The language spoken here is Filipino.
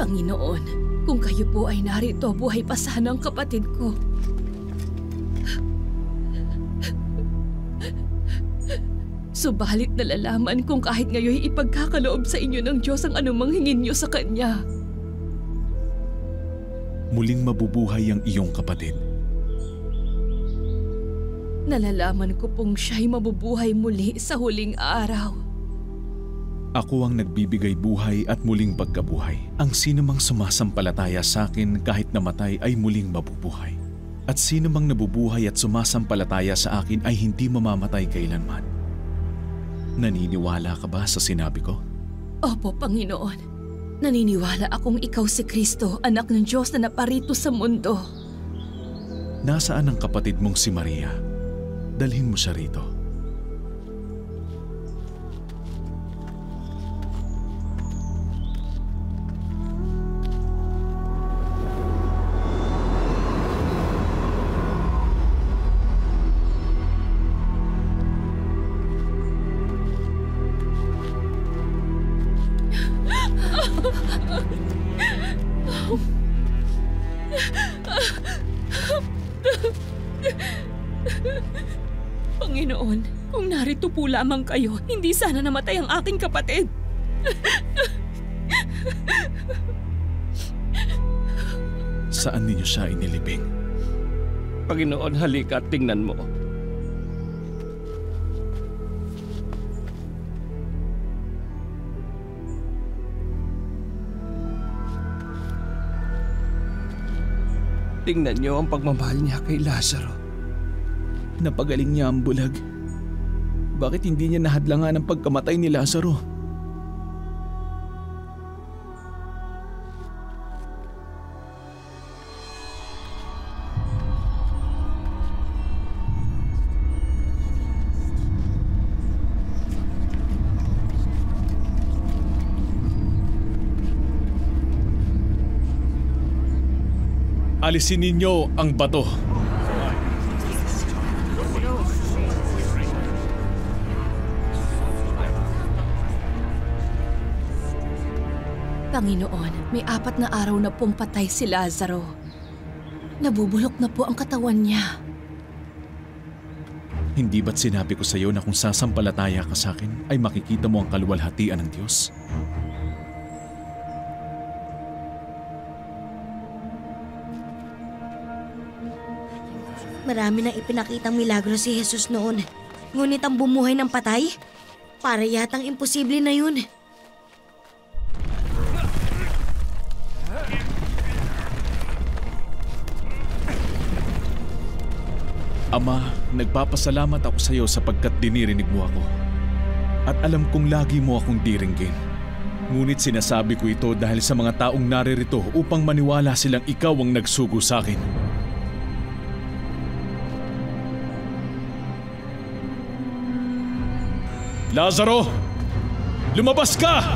Panginoon, kung kayo po ay narito, buhay pa sana ang kapatid ko. Subalit nalalaman kung kahit ngayon ipagkakaloob sa inyo ng Diyos ang anumang hingin niyo sa Kanya. Muling mabubuhay ang iyong kapatid. Nalalaman ko pong siya'y mabubuhay muli sa huling araw. Ako ang nagbibigay buhay at muling pagkabuhay. Ang sinumang sumasampalataya sa akin kahit namatay ay muling mabubuhay. At sinumang nabubuhay at sumasampalataya sa akin ay hindi mamamatay kailanman. Naniniwala ka ba sa sinabi ko? Opo, Panginoon. Naniniwala akong ikaw si Kristo, anak ng Diyos na naparito sa mundo. Nasaan ang kapatid mong si Maria? Dalhin mo siya rito. Panginoon, kung narito po lamang kayo, hindi sana namatay ang aking kapatid. Saan ninyo siya inilibing? Panginoon, halika at tingnan mo. Tingnan niyo ang pagmamahal niya kay Lazaro. Napagaling niya ang bulag. Bakit hindi niya nahadlangan ang pagkamatay ni Lazaro? Alisin ninyo ang bato. Panginoon, may 4 na araw na pong patay si Lazaro. Nabubulok na po ang katawan niya. Hindi ba't sinabi ko sa iyo na kung sasampalataya ka sa akin ay makikita mo ang kaluwalhatian ng Diyos? Marami nang ipinakitang milagro si Jesus noon. Ngunit ang bumuhay ng patay? Para yatang imposible na yun. Ama, nagpapasalamat ako sa iyo sapagkat dinirinig mo ako. At alam kong lagi mo akong diringgin. Ngunit sinasabi ko ito dahil sa mga taong naririto upang maniwala silang ikaw ang nagsugo sa akin. Lazaro! Lumabas ka!